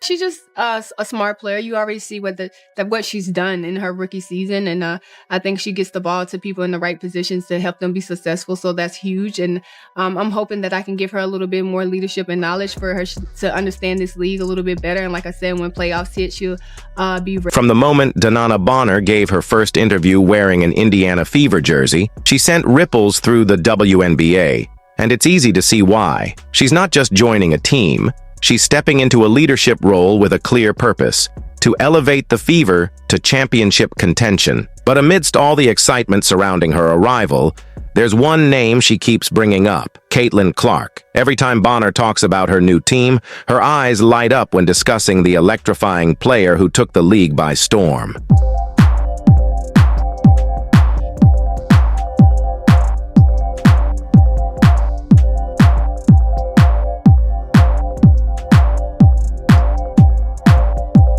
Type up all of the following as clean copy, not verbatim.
She's just a smart player. You already see what she's done in her rookie season, and I think she gets the ball to people in the right positions to help them be successful. So that's huge, and I'm hoping that I can give her a little bit more leadership and knowledge for her to understand this league a little bit better. And like I said, when playoffs hit, she'll be ready. From the moment DeWanna Bonner gave her first interview wearing an Indiana Fever jersey, she sent ripples through the WNBA, and it's easy to see why. She's not just joining a team. She's stepping into a leadership role with a clear purpose: to elevate the Fever to championship contention. But amidst all the excitement surrounding her arrival, there's one name she keeps bringing up: Caitlyn Clark. Every time Bonner talks about her new team, her eyes light up when discussing the electrifying player who took the league by storm.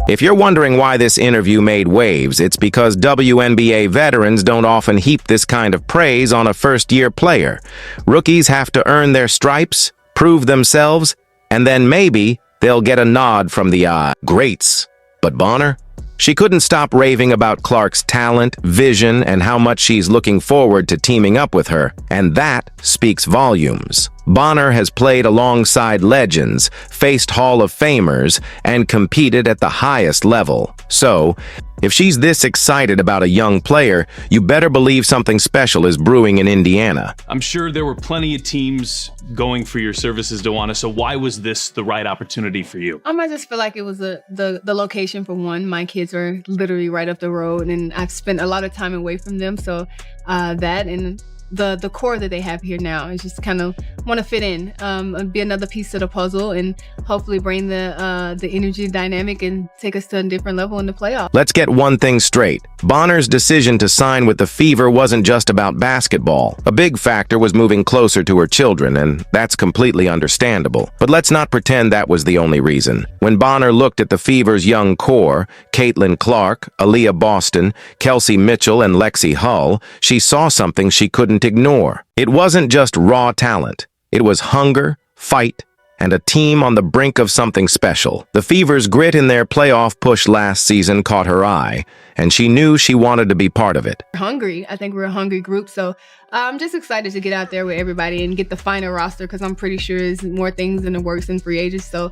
If you're wondering why this interview made waves, it's because WNBA veterans don't often heap this kind of praise on a first-year player. Rookies have to earn their stripes, prove themselves, and then maybe they'll get a nod from the greats. But Bonner? She couldn't stop raving about Clark's talent, vision, and how much she's looking forward to teaming up with her, and that speaks volumes. Bonner has played alongside legends, faced Hall of Famers, and competed at the highest level. So, if she's this excited about a young player, you better believe something special is brewing in Indiana. I'm sure there were plenty of teams going for your services, DeWanna, so why was this the right opportunity for you? I just feel like it was the location for one. My kids are literally right up the road, and I've spent a lot of time away from them, so that and the core that they have here now is just kind of want to fit in, and be another piece to the puzzle, and hopefully bring the energy dynamic and take us to a different level in the playoffs. Let's get one thing straight. Bonner's decision to sign with the Fever wasn't just about basketball. A big factor was moving closer to her children, and that's completely understandable. But let's not pretend that was the only reason. When Bonner looked at the Fever's young core, Caitlyn Clark, Aaliyah Boston, Kelsey Mitchell, and Lexi Hull, she saw something she couldn't ignore. It wasn't just raw talent. It was hunger, fight, and a team on the brink of something special. The Fever's grit in their playoff push last season caught her eye, and she knew she wanted to be part of it. Hungry. I think we're a hungry group, so I'm just excited to get out there with everybody and get the final roster, because I'm pretty sure there's more things in the works in free agents. So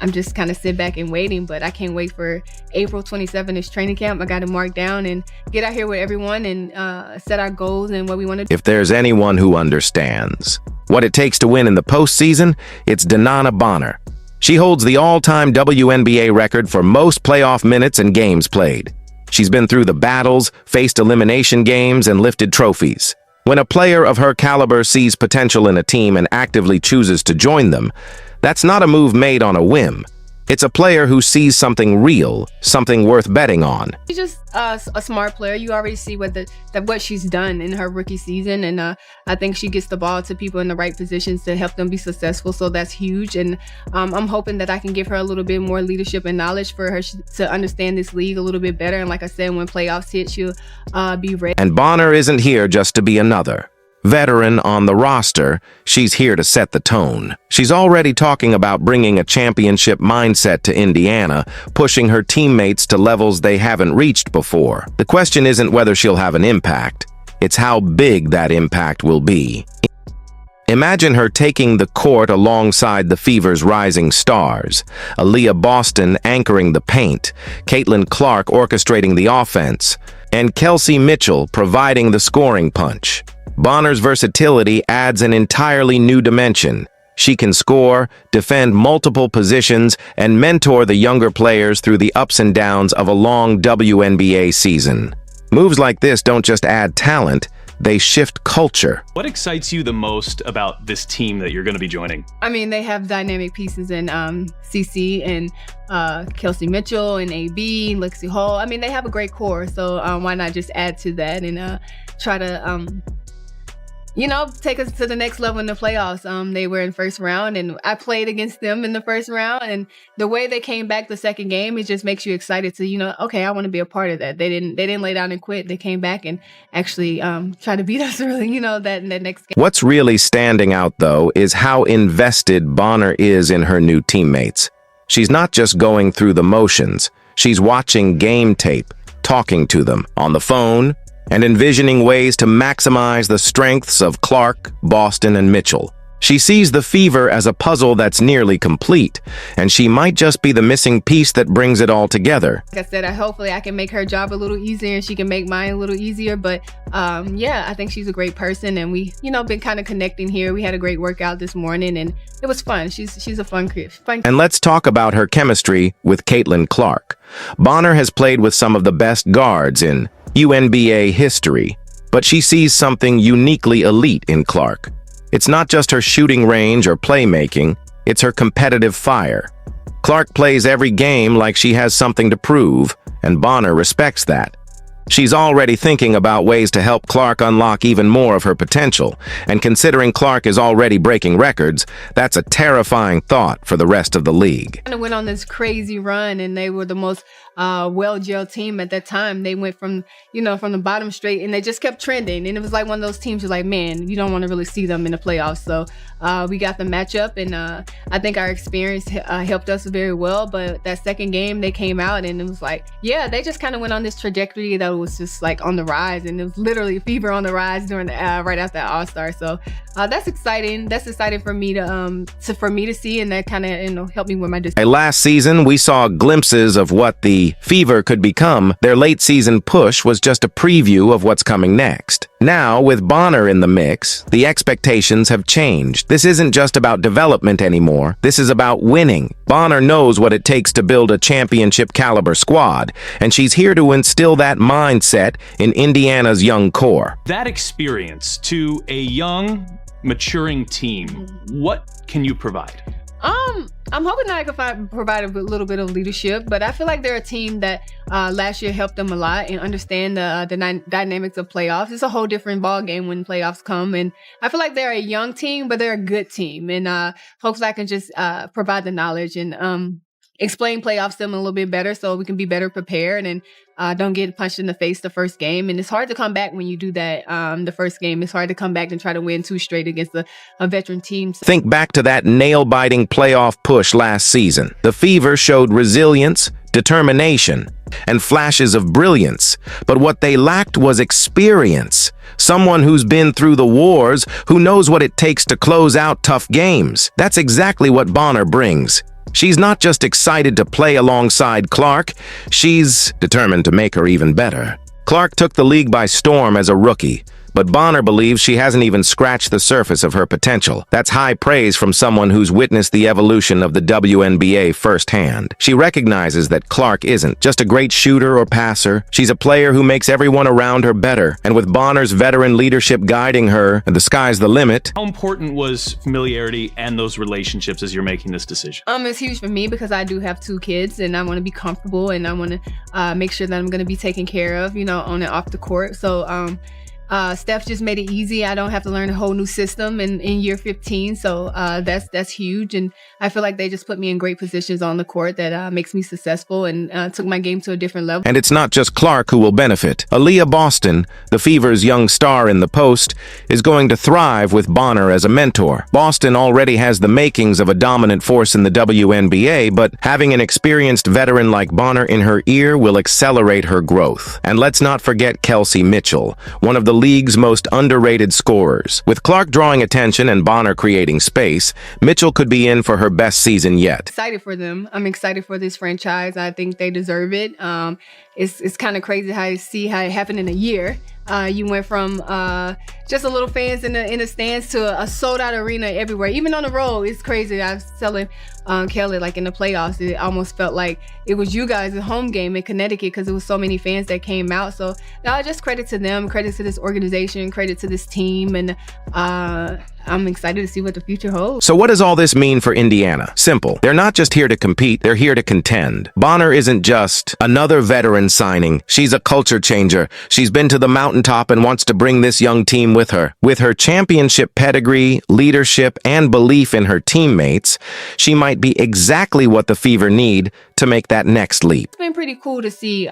I'm just kind of sit back and waiting, but I can't wait for April 27th is training camp. I got to mark down and get out here with everyone and set our goals and what we want to do. If there's anyone who understands what it takes to win in the postseason, it's DeWanna Bonner. She holds the all-time WNBA record for most playoff minutes and games played. She's been through the battles, faced elimination games, and lifted trophies. When a player of her caliber sees potential in a team and actively chooses to join them, that's not a move made on a whim. It's a player who sees something real, something worth betting on. She's just a smart player. You already see what she's done in her rookie season, and I think she gets the ball to people in the right positions to help them be successful. So that's huge, and I'm hoping that I can give her a little bit more leadership and knowledge for her to understand this league a little bit better. And like I said, when playoffs hit, she'll be ready. And Bonner isn't here just to be another veteran on the roster. She's here to set the tone. She's already talking about bringing a championship mindset to Indiana, pushing her teammates to levels they haven't reached before. The question isn't whether she'll have an impact, it's how big that impact will be. Imagine her taking the court alongside the Fever's rising stars: Aaliyah Boston anchoring the paint, Caitlyn Clark orchestrating the offense, and Kelsey Mitchell providing the scoring punch. Bonner's versatility adds an entirely new dimension. She can score, defend multiple positions, and mentor the younger players through the ups and downs of a long WNBA season. Moves like this don't just add talent, they shift culture. What excites you the most about this team that you're going to be joining? I mean, they have dynamic pieces in CC and Kelsey Mitchell and AB, Lexi Hull. I mean, they have a great core, so why not just add to that and try to take us to the next level in the playoffs. They were in first round, and I played against them in the first round, and the way they came back the second game, it just makes you excited to, okay, I want to be a part of that. They didn't lay down and quit. They came back and actually try to beat us really, that next game. What's really standing out, though, is how invested Bonner is in her new teammates. She's not just going through the motions. She's watching game tape, talking to them on the phone, and envisioning ways to maximize the strengths of Clark, Boston, and Mitchell. She sees the Fever as a puzzle that's nearly complete, and she might just be the missing piece that brings it all together. Like I said, hopefully I can make her job a little easier and she can make mine a little easier. But yeah, I think she's a great person, and we, been kind of connecting here. We had a great workout this morning, and it was fun. She's a fun kid. And let's talk about her chemistry with Caitlyn Clark. Bonner has played with some of the best guards in WNBA history, but she sees something uniquely elite in Clark. It's not just her shooting range or playmaking, it's her competitive fire. Clark plays every game like she has something to prove, and Bonner respects that. She's already thinking about ways to help Clark unlock even more of her potential, and considering Clark is already breaking records, that's a terrifying thought for the rest of the league. They went on this crazy run, and they were the most well-gelled team at that time. They went from the bottom straight, and they just kept trending. And it was like one of those teams you're like, man, you don't want to really see them in the playoffs. So we got the matchup, and I think our experience helped us very well. But that second game, they came out, and it was like, yeah, they just kind of went on this trajectory that was just like on the rise, and it was literally Fever on the rise during the right after All-Star. So that's exciting. That's exciting for me to see, and that kind of helped me with my decision. Last season, we saw glimpses of what the Fever could become. Their late season push was just a preview of what's coming next. Now, with Bonner in the mix, the expectations have changed. This isn't just about development anymore. This is about winning. Bonner knows what it takes to build a championship-caliber squad, and she's here to instill that mindset in Indiana's young core. That experience to a young, maturing team, what can you provide? I'm hoping that I can provide a little bit of leadership, but I feel like they're a team that last year helped them a lot and understand the dynamics of playoffs. It's a whole different ball game when playoffs come, and I feel like they're a young team, but they're a good team, and hopefully I can just provide the knowledge and explain playoffs to them a little bit better so we can be better prepared and don't get punched in the face the first game. And it's hard to come back when you do that the first game. It's hard to come back and try to win 2 straight against a veteran team. Think back to that nail-biting playoff push last season. The Fever showed resilience, determination, and flashes of brilliance. But what they lacked was experience. Someone who's been through the wars, who knows what it takes to close out tough games. That's exactly what Bonner brings. She's not just excited to play alongside Clark, she's determined to make her even better. Clark took the league by storm as a rookie, but Bonner believes she hasn't even scratched the surface of her potential. That's high praise from someone who's witnessed the evolution of the WNBA firsthand. She recognizes that Clark isn't just a great shooter or passer. She's a player who makes everyone around her better. And with Bonner's veteran leadership guiding her, the sky's the limit. How important was familiarity and those relationships as you're making this decision? It's huge for me because I do have 2 kids, and I want to be comfortable, and I want to make sure that I'm going to be taken care of, on and off the court. So, Steph just made it easy. I don't have to learn a whole new system in year 15. So that's huge. And I feel like they just put me in great positions on the court that makes me successful and took my game to a different level. And it's not just Clark who will benefit. Aaliyah Boston, the Fever's young star in the post, is going to thrive with Bonner as a mentor. Boston already has the makings of a dominant force in the WNBA, but having an experienced veteran like Bonner in her ear will accelerate her growth. And let's not forget Kelsey Mitchell, one of the league's most underrated scorers. With Clark drawing attention and Bonner creating space, Mitchell could be in for her best season yet. Excited for them. I'm excited for this franchise. I think they deserve it. It's kind of crazy how you see how it happened in a year. You went from just a little fans in the stands to a sold out arena everywhere, even on the road. It's crazy. I was telling Kelly, like in the playoffs, it almost felt like it was you guys' home game in Connecticut because there was so many fans that came out. So just credit to them, credit to this organization, credit to this team, and I'm excited to see what the future holds. So what does all this mean for Indiana? Simple. They're not just here to compete, they're here to contend. Bonner isn't just another veteran signing. She's a culture changer. She's been to the mountaintop and wants to bring this young team with her. With her championship pedigree, leadership, and belief in her teammates, she might be exactly what the Fever need to make that next leap. It's been pretty cool to see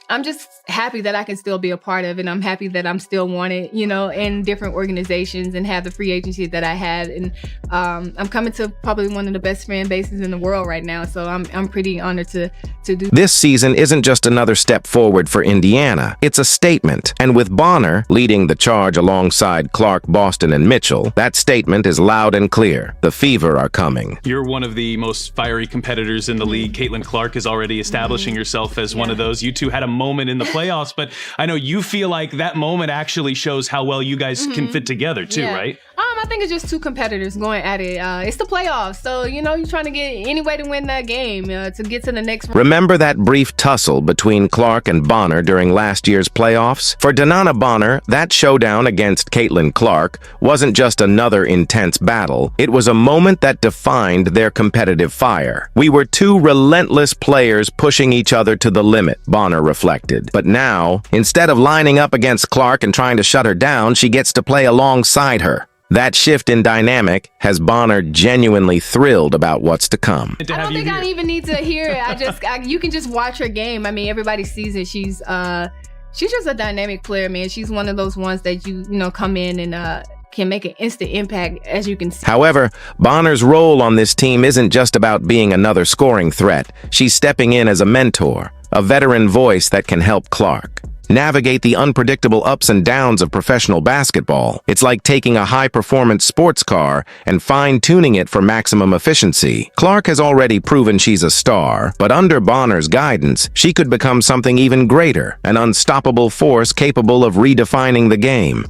I'm just happy that I can still be a part of it. I'm happy that I'm still wanted, you know, in different organizations and have the free agency that I had. And I'm coming to probably one of the best fan bases in the world right now. So I'm pretty honored to do. This season isn't just another step forward for Indiana. It's a statement. And with Bonner leading the charge alongside Clark, Boston, and Mitchell, that statement is loud and clear. The Fever are coming. You're one of the most fiery competitors in the league. Caitlyn Clark is already establishing herself as one of those. You two had a moment in the playoffs, but I know you feel like that moment actually shows how well you guys can fit together too, right? I think it's just two competitors going at it. It's the playoffs, so you know you're trying to get any way to win that game to get to the next round. Remember that brief tussle between Clark and Bonner during last year's playoffs? For DeWanna Bonner, that showdown against Caitlyn Clark wasn't just another intense battle. It was a moment that defined their competitive fire. We were two relentless players pushing each other to the limit, Bonner reflected. But now, instead of lining up against Clark and trying to shut her down, she gets to play alongside her. That shift in dynamic has Bonner genuinely thrilled about what's to come. I don't think I even need to hear it. You can just watch her game. I mean, everybody sees it. She's just a dynamic player, man. She's one of those ones that you know come in and can make an instant impact, as you can see. However, Bonner's role on this team isn't just about being another scoring threat. She's stepping in as a mentor, a veteran voice that can help Clark navigate the unpredictable ups and downs of professional basketball. It's like taking a high-performance sports car and fine-tuning it for maximum efficiency. Clark has already proven she's a star, but under Bonner's guidance, she could become something even greater, an unstoppable force capable of redefining the game.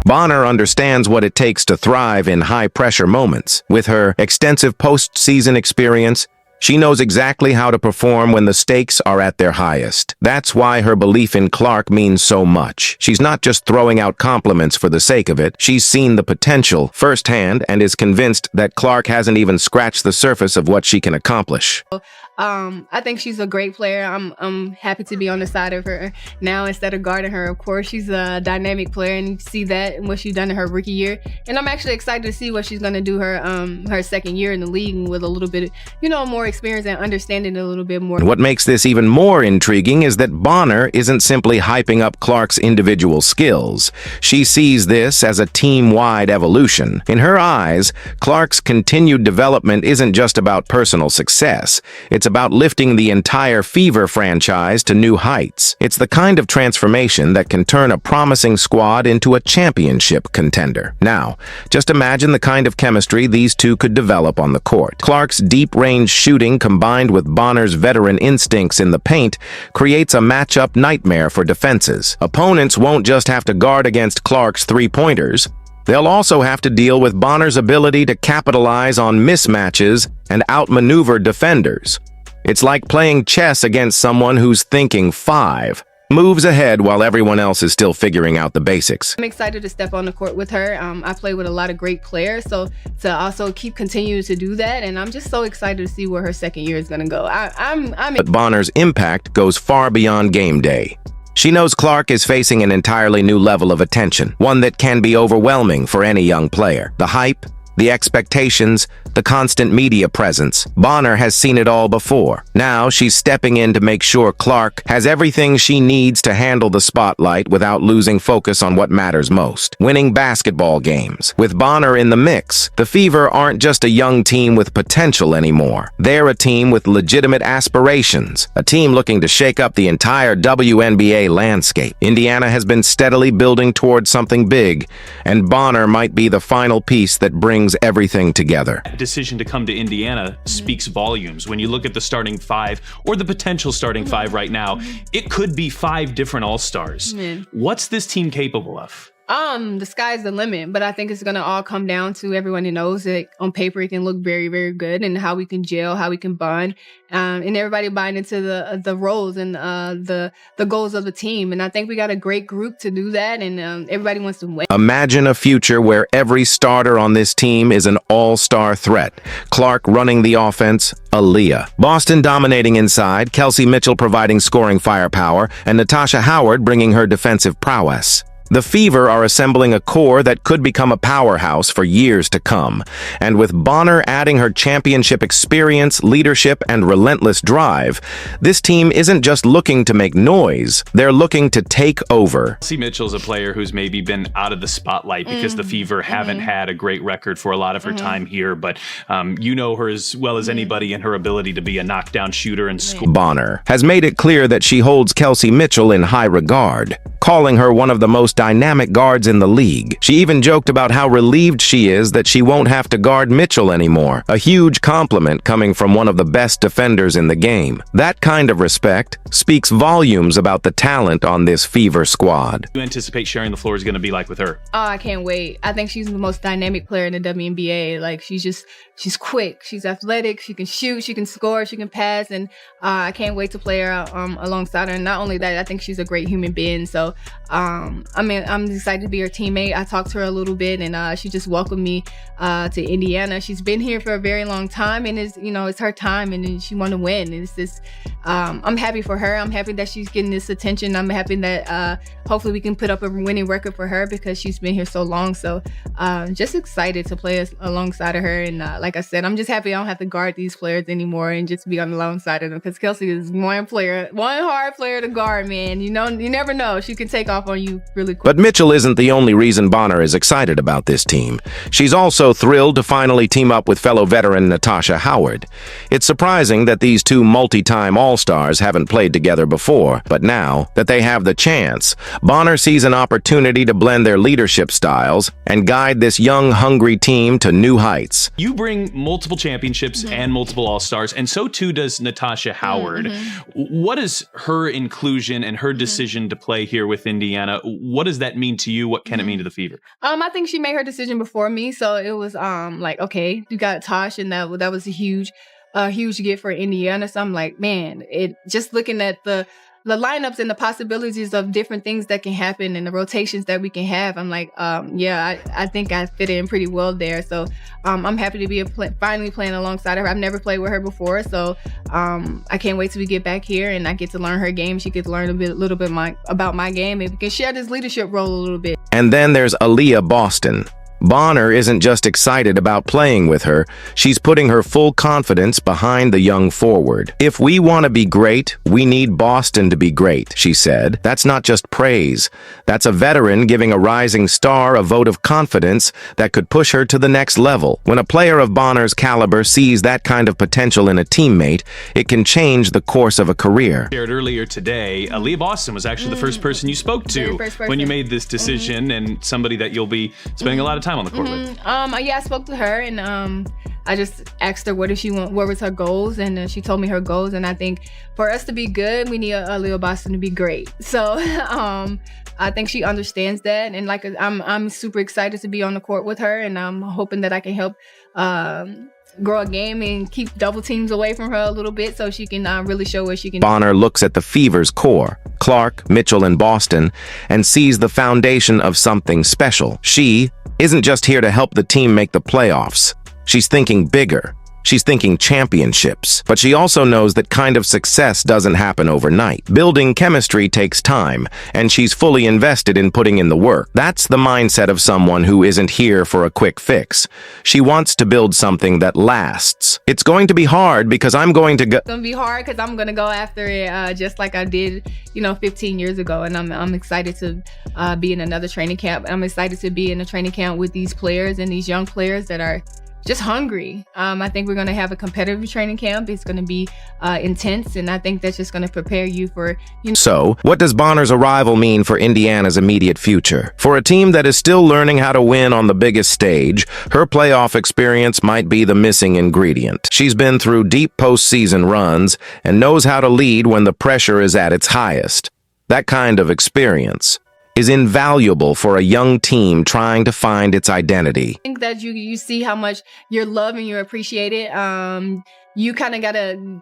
Bonner understands what it takes to thrive in high-pressure moments. With her extensive postseason experience, she knows exactly how to perform when the stakes are at their highest. That's why her belief in Clark means so much. She's not just throwing out compliments for the sake of it. She's seen the potential firsthand and is convinced that Clark hasn't even scratched the surface of what she can accomplish. I think she's a great player. I'm happy to be on the side of her now instead of guarding her. Of course, she's a dynamic player, and you see that and what she's done in her rookie year. And I'm actually excited to see what she's going to do her second year in the league with a little bit, you know, more experience and understanding a little bit more. What makes this even more intriguing is that Bonner isn't simply hyping up Clark's individual skills. She sees this as a team-wide evolution. In her eyes, Clark's continued development isn't just about personal success. It's about lifting the entire Fever franchise to new heights. It's the kind of transformation that can turn a promising squad into a championship contender. Now, just imagine the kind of chemistry these two could develop on the court. Clark's deep-range shooting combined with Bonner's veteran instincts in the paint creates a matchup nightmare for defenses. Opponents won't just have to guard against Clark's three-pointers. They'll also have to deal with Bonner's ability to capitalize on mismatches and outmaneuver defenders. It's like playing chess against someone who's thinking 5 moves ahead while everyone else is still figuring out the basics. I'm excited to step on the court with her. I play with a lot of great players, so to also keep continuing to do that, and I'm just so excited to see where her second year is going to go. But Bonner's impact goes far beyond game day. She knows Clark is facing an entirely new level of attention, one that can be overwhelming for any young player. The hype, the expectations, the constant media presence. Bonner has seen it all before. Now she's stepping in to make sure Clark has everything she needs to handle the spotlight without losing focus on what matters most: winning basketball games. With Bonner in the mix, the Fever aren't just a young team with potential anymore. They're a team with legitimate aspirations, a team looking to shake up the entire WNBA landscape. Indiana has been steadily building towards something big, and Bonner might be the final piece that brings everything together. Decision to come to Indiana speaks volumes. When you look at the starting 5 or the potential starting 5 right now, it could be 5 different all-stars. What's this team capable of? The sky's the limit, but I think it's gonna all come down to everyone who knows that on paper it can look very, very good, and how we can gel, how we can bond, and everybody buying into the roles and the goals of the team. And I think we got a great group to do that, and everybody wants to win. Imagine a future where every starter on this team is an all-star threat. Clark running the offense, Aaliyah. Boston dominating inside, Kelsey Mitchell providing scoring firepower, and Natasha Howard bringing her defensive prowess. The Fever are assembling a core that could become a powerhouse for years to come. And with Bonner adding her championship experience, leadership, and relentless drive, this team isn't just looking to make noise, they're looking to take over. Kelsey Mitchell's a player who's maybe been out of the spotlight because the Fever haven't had a great record for a lot of her time here, but you know her as well as anybody and her ability to be a knockdown shooter and score. Bonner has made it clear that she holds Kelsey Mitchell in high regard, calling her one of the most dynamic guards in the league. She even joked about how relieved she is that she won't have to guard Mitchell anymore, a huge compliment coming from one of the best defenders in the game. That kind of respect speaks volumes about the talent on this Fever squad. You anticipate sharing the floor is going to be like with her? Oh, I can't wait. I think she's the most dynamic player in the WNBA. Like, she's quick, she's athletic, she can shoot, she can score, she can pass, and I can't wait to play her alongside her. And not only that, I think she's a great human being. So I'm excited to be her teammate. I talked to her a little bit, and she just welcomed me to Indiana. She's been here for a very long time, and it's her time, and she want to win. And it's just I'm happy for her. I'm happy that she's getting this attention. I'm happy that hopefully we can put up a winning record for her because she's been here so long. So just excited to play alongside of her. And like I said, I'm just happy I don't have to guard these players anymore and just be on the alongside of them, because Kelsey is one hard player to guard, man. You never know. She can take off on you really quick. But Mitchell isn't the only reason Bonner is excited about this team. She's also thrilled to finally team up with fellow veteran Natasha Howard. It's surprising that these two multi-time All-Stars haven't played together before, but now that they have the chance, Bonner sees an opportunity to blend their leadership styles and guide this young, hungry team to new heights. You bring multiple championships and multiple All-Stars, and so too does Natasha Howard. What is her inclusion and her decision to play here with Indiana? What does that mean to you? What can it mean to the Fever? I think she made her decision before me, so it was like, okay, you got Tosh, and that was a huge gift for Indiana. So I'm like, man, just looking at the lineups and the possibilities of different things that can happen and the rotations that we can have, I'm like, I think I fit in pretty well there. So I'm happy to be finally playing alongside her. I've never played with her before, so I can't wait till we get back here and I get to learn her game. She gets to learn a little bit about my game, and we can share this leadership role a little bit. And then there's Aaliyah Boston. Bonner isn't just excited about playing with her, she's putting her full confidence behind the young forward. If we want to be great, we need Boston to be great, she said. That's not just praise. That's a veteran giving a rising star a vote of confidence that could push her to the next level. When a player of Bonner's caliber sees that kind of potential in a teammate, it can change the course of a career. Shared earlier today, Aaliyah Boston was actually the first person you spoke to when you made this decision, and somebody that you'll be spending a lot of time on the court with. I spoke to her, and I just asked her what was her goals, and she told me her goals. And I think for us to be good, we need Aaliyah Boston to be great. So I think she understands that, and like I'm super excited to be on the court with her, and I'm hoping that I can help grow a game and keep double teams away from her a little bit so she can really show what she can do. Bonner looks at the Fever's core, Clark, Mitchell, and Boston, and sees the foundation of something special. She isn't just here to help the team make the playoffs. She's thinking bigger. She's thinking championships. But she also knows that kind of success doesn't happen overnight. Building chemistry takes time, and she's fully invested in putting in the work. That's the mindset of someone who isn't here for a quick fix. She wants to build something that lasts. It's going to be hard because I'm going to go... It's going to be hard because I'm going to go after it just like I did, 15 years ago. And I'm excited to be in another training camp. I'm excited to be in a training camp with these players and these young players that are just hungry. I think we're going to have a competitive training camp. It's going to be intense, and I think that's just going to prepare you for... So, what does Bonner's arrival mean for Indiana's immediate future? For a team that is still learning how to win on the biggest stage, her playoff experience might be the missing ingredient. She's been through deep postseason runs and knows how to lead when the pressure is at its highest. That kind of experience is invaluable for a young team trying to find its identity. I think that you see how much you're loved and you're appreciated. You kind of gotta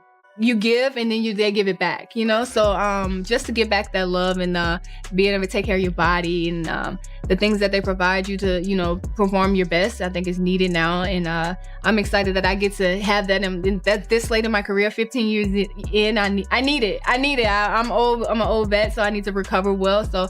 give, and then they give it back, you know. So just to give back that love and being able to take care of your body and the things that they provide you to, you know, perform your best, I think is needed now. And I'm excited that I get to have that. And that this late in my career, 15 years in, I need it. I'm old. I'm an old vet, so I need to recover well. So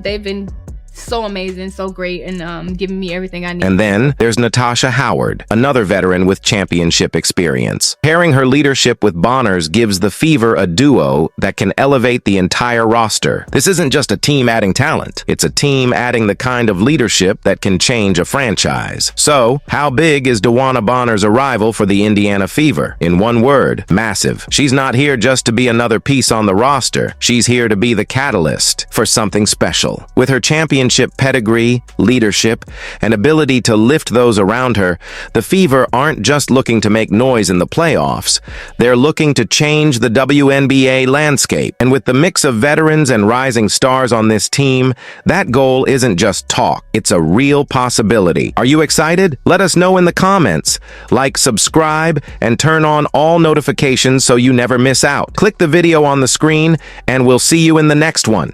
they've been so amazing, so great, and giving me everything I need. And then there's Natasha Howard, another veteran with championship experience. Pairing her leadership with Bonner's gives the Fever a duo that can elevate the entire roster. This isn't just a team adding talent. It's a team adding the kind of leadership that can change a franchise. So, how big is DeWanna Bonner's arrival for the Indiana Fever? In one word, massive. She's not here just to be another piece on the roster. She's here to be the catalyst for something special. With her championship pedigree, leadership, and ability to lift those around her, the Fever aren't just looking to make noise in the playoffs. They're looking to change the WNBA landscape. And with the mix of veterans and rising stars on this team, that goal isn't just talk. It's a real possibility. Are you excited? Let us know in the comments. Like, subscribe, and turn on all notifications so you never miss out. Click the video on the screen, and we'll see you in the next one.